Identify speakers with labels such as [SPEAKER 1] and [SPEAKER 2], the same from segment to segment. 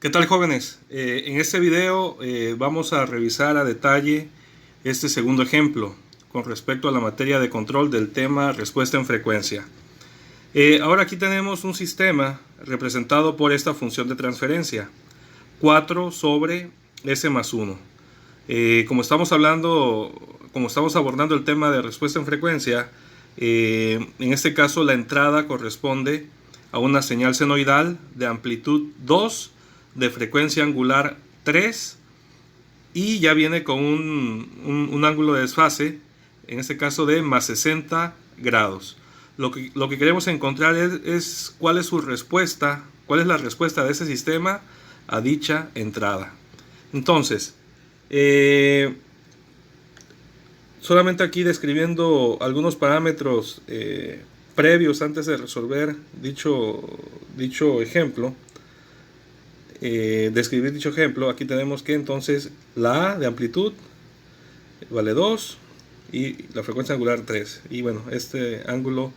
[SPEAKER 1] ¿Qué tal, jóvenes? En este video vamos a revisar a detalle este segundo ejemplo con respecto a la materia de control del tema respuesta en frecuencia. Ahora aquí tenemos un sistema representado por esta función de transferencia 4 sobre S más 1. Como estamos abordando el tema de respuesta en frecuencia, en este caso la entrada corresponde a una señal senoidal de amplitud 2, de frecuencia angular 3, y ya viene con un ángulo de desfase, en este caso de más 60 grados. Lo que queremos encontrar es cuál es su respuesta, cuál es la respuesta de ese sistema a dicha entrada. Entonces, solamente aquí describiendo algunos parámetros previos antes de resolver dicho ejemplo. Describir dicho ejemplo, aquí tenemos que entonces la A de amplitud vale 2 y la frecuencia angular 3, y bueno, este ángulo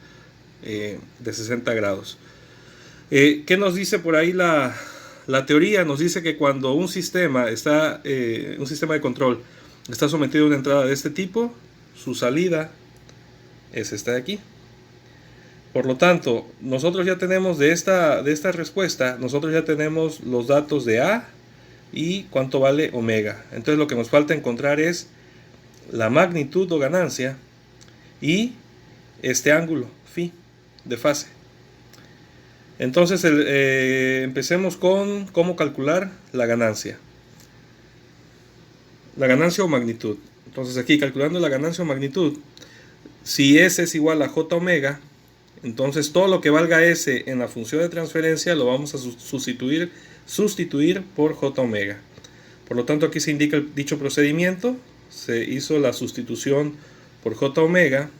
[SPEAKER 1] de 60 grados. ¿Qué nos dice por ahí la teoría? Nos dice que cuando un sistema de control está sometido a una entrada de este tipo, su salida es esta de aquí. Por lo tanto, nosotros ya tenemos de esta respuesta, nosotros ya tenemos los datos de A y cuánto vale omega. Entonces lo que nos falta encontrar es la magnitud o ganancia y este ángulo, phi, de fase. Entonces empecemos con cómo calcular la ganancia. La ganancia o magnitud. Entonces aquí calculando la ganancia o magnitud, si S es igual a J omega, entonces todo lo que valga S en la función de transferencia lo vamos a sustituir por J omega. Por lo tanto, aquí se indica dicho procedimiento, se hizo la sustitución por J omega,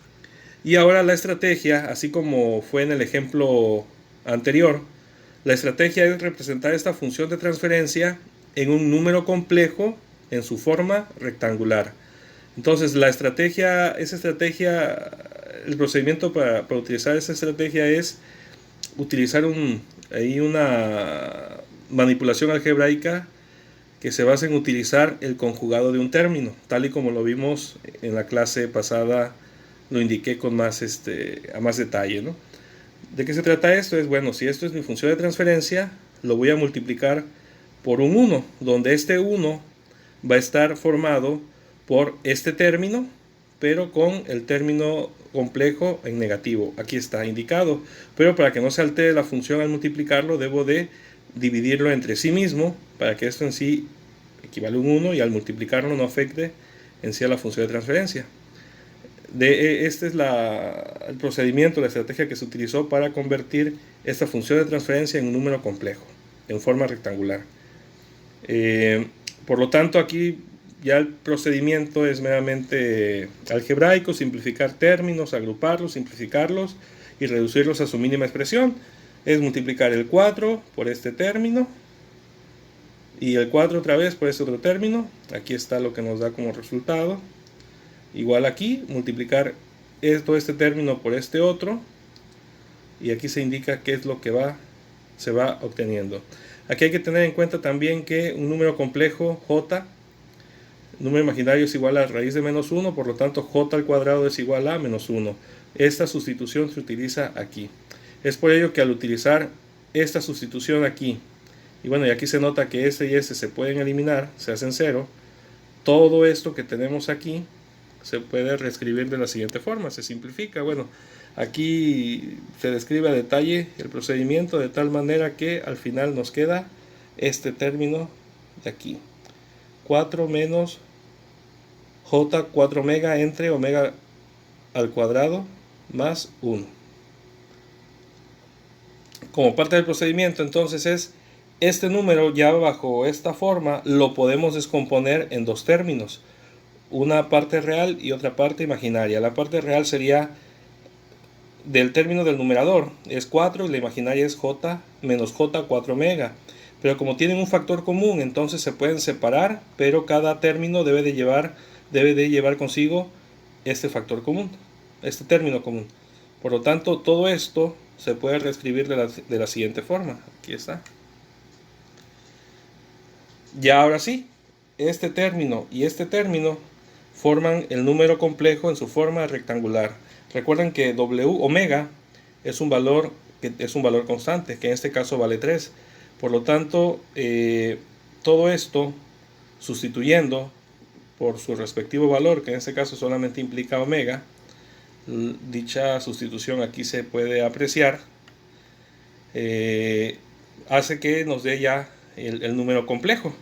[SPEAKER 1] y ahora la estrategia, así como fue en el ejemplo anterior, la estrategia es representar esta función de transferencia en un número complejo en su forma rectangular. Entonces el procedimiento para utilizar esa estrategia es utilizar una manipulación algebraica que se basa en utilizar el conjugado de un término, tal y como lo vimos en la clase pasada, lo indiqué con a más detalle, ¿no? ¿De qué se trata esto? Bueno, si esto es mi función de transferencia, lo voy a multiplicar por un 1, donde este 1 va a estar formado por este término, pero con el término complejo en negativo. Aquí está indicado, pero para que no se altere la función al multiplicarlo, debo de dividirlo entre sí mismo, para que esto en sí equivale a un 1 y al multiplicarlo no afecte en sí a la función de transferencia. Este es el procedimiento, la estrategia que se utilizó para convertir esta función de transferencia en un número complejo, en forma rectangular. Por lo tanto, aquí ya el procedimiento es meramente algebraico: simplificar términos, agruparlos, simplificarlos y reducirlos a su mínima expresión. Es multiplicar el 4 por este término y el 4 otra vez por este otro término. Aquí está lo que nos da como resultado. Igual aquí, multiplicar este término por este otro, y aquí se indica qué es lo que se va obteniendo. Aquí hay que tener en cuenta también que un número complejo, j, número imaginario, es igual a raíz de menos 1, por lo tanto j al cuadrado es igual a menos 1. Esta sustitución se utiliza aquí. Es por ello que al utilizar esta sustitución aquí, y bueno, y aquí se nota que este y este se pueden eliminar, se hacen 0, todo esto que tenemos aquí se puede reescribir de la siguiente forma, se simplifica. Bueno, aquí se describe a detalle el procedimiento de tal manera que al final nos queda este término de aquí, 4 menos j 4 omega entre omega al cuadrado más 1. Como parte del procedimiento, entonces, es este número ya bajo esta forma lo podemos descomponer en dos términos, una parte real y otra parte imaginaria. La parte real sería del término del numerador, es 4, y la imaginaria es j menos j 4 omega. Pero como tienen un factor común, entonces se pueden separar, pero cada término debe de llevar consigo este factor común, este término común. Por lo tanto, todo esto se puede reescribir de la siguiente forma. Aquí está. Ya ahora sí, este término y este término forman el número complejo en su forma rectangular. Recuerden que W omega es un valor constante, que en este caso vale 3. Por lo tanto, todo esto sustituyendo por su respectivo valor, que en este caso solamente implica omega, dicha sustitución aquí se puede apreciar, hace que nos dé ya el número complejo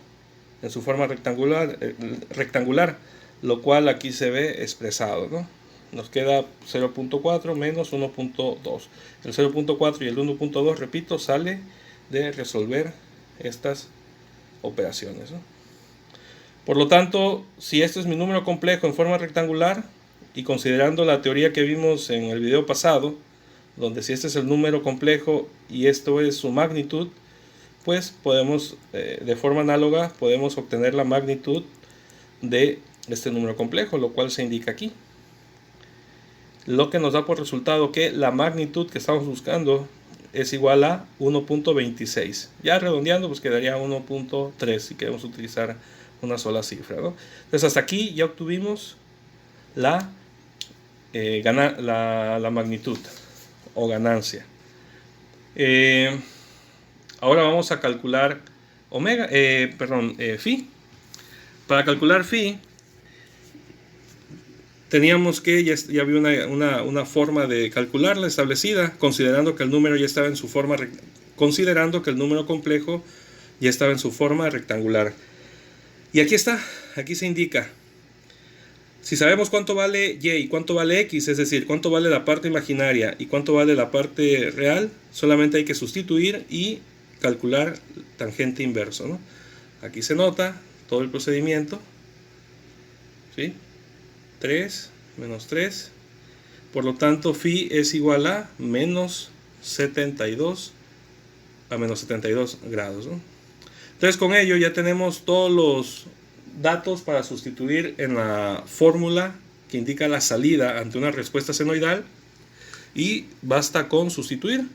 [SPEAKER 1] en su forma rectangular, lo cual aquí se ve expresado, ¿no? Nos queda 0.4 menos 1.2. El 0.4 y el 1.2, repito, sale de resolver estas operaciones, ¿no? Por lo tanto, si este es mi número complejo en forma rectangular, y considerando la teoría que vimos en el video pasado, donde si este es el número complejo y esto es su magnitud, pues podemos, de forma análoga, podemos obtener la magnitud de este número complejo, lo cual se indica aquí. Lo que nos da por resultado que la magnitud que estamos buscando es igual a 1.26. Ya redondeando, pues quedaría 1.3 si queremos utilizar una sola cifra, ¿no? Entonces hasta aquí ya obtuvimos la magnitud o ganancia. Ahora vamos a calcular phi. Para calcular phi teníamos que ya había una forma de calcularla establecida, considerando que el número ya estaba en su forma, considerando que el número complejo ya estaba en su forma rectangular. Y aquí está, aquí se indica. Si sabemos cuánto vale y y cuánto vale x, es decir, cuánto vale la parte imaginaria y cuánto vale la parte real, solamente hay que sustituir y calcular tangente inverso, ¿no? Aquí se nota todo el procedimiento, ¿sí? 3 menos 3. Por lo tanto, phi es igual a menos 72 grados, ¿no? Entonces, con ello ya tenemos todos los datos para sustituir en la fórmula que indica la salida ante una respuesta senoidal, y basta con sustituir.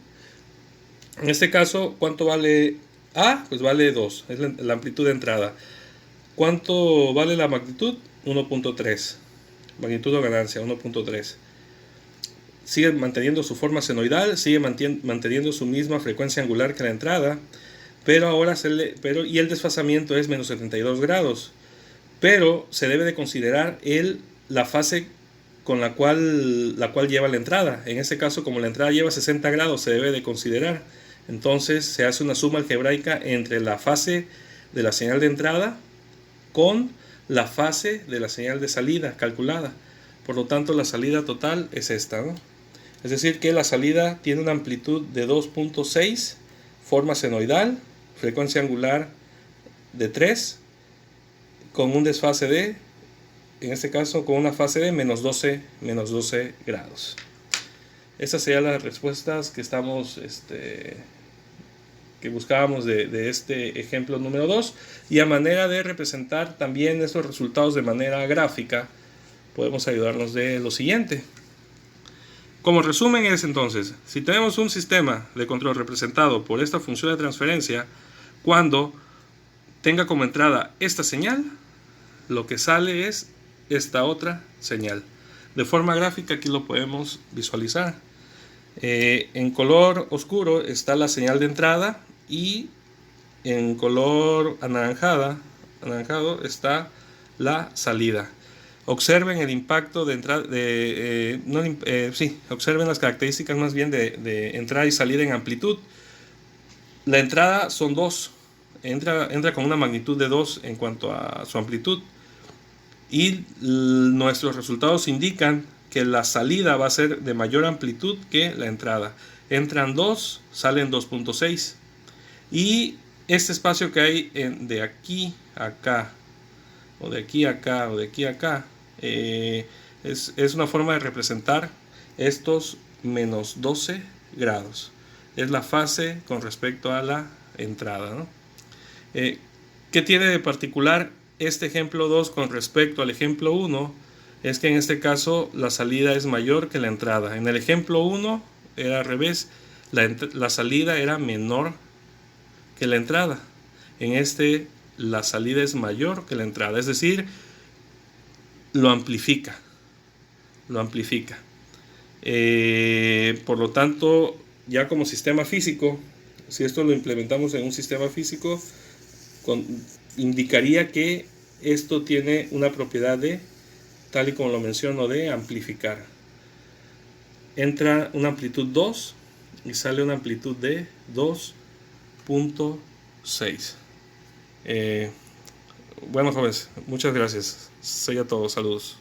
[SPEAKER 1] En este caso, ¿cuánto vale A? Pues vale 2, es la amplitud de entrada. ¿Cuánto vale la magnitud? 1.3. Magnitud o ganancia, 1.3. Sigue manteniendo su forma senoidal, sigue manteniendo su misma frecuencia angular que la entrada, pero ahora y el desfasamiento es menos 72 grados. Pero se debe de considerar la fase con la cual lleva la entrada. En este caso, como la entrada lleva 60 grados, se debe de considerar. Entonces se hace una suma algebraica entre la fase de la señal de entrada con la fase de la señal de salida calculada. Por lo tanto, la salida total es esta, ¿no? Es decir, que la salida tiene una amplitud de 2.6, forma senoidal, frecuencia angular de 3, con un desfase de, en este caso, con una fase de menos 12 grados. Esas serían las respuestas que que buscábamos de este ejemplo número 2. Y a manera de representar también estos resultados de manera gráfica, podemos ayudarnos de lo siguiente. Como resumen es entonces, si tenemos un sistema de control representado por esta función de transferencia, cuando tenga como entrada esta señal, lo que sale es esta otra señal. De forma gráfica aquí lo podemos visualizar. En color oscuro está la señal de entrada y en color anaranjado está la salida. Observen el impacto de entrada, observen las características más bien de entrada y salida en amplitud. La entrada son 2, entra con una magnitud de 2 en cuanto a su amplitud, y nuestros resultados indican que la salida va a ser de mayor amplitud que la entrada. Entran 2, salen 2.6, y este espacio que hay de aquí a acá, o de aquí a acá, o de aquí a acá, es una forma de representar estos menos 12 grados. Es la fase con respecto a la entrada, ¿no? ¿Qué tiene de particular este ejemplo 2 con respecto al ejemplo 1? Es que en este caso la salida es mayor que la entrada. En el ejemplo 1 era al revés, la salida era menor que la entrada. En este la salida es mayor que la entrada, es decir, lo amplifica. Por lo tanto, ya como sistema físico, si esto lo implementamos en un sistema físico, indicaría que esto tiene una propiedad de, tal y como lo menciono, de amplificar. Entra una amplitud 2 y sale una amplitud de 2.6. Bueno, jóvenes, muchas gracias. Sería todo. Saludos.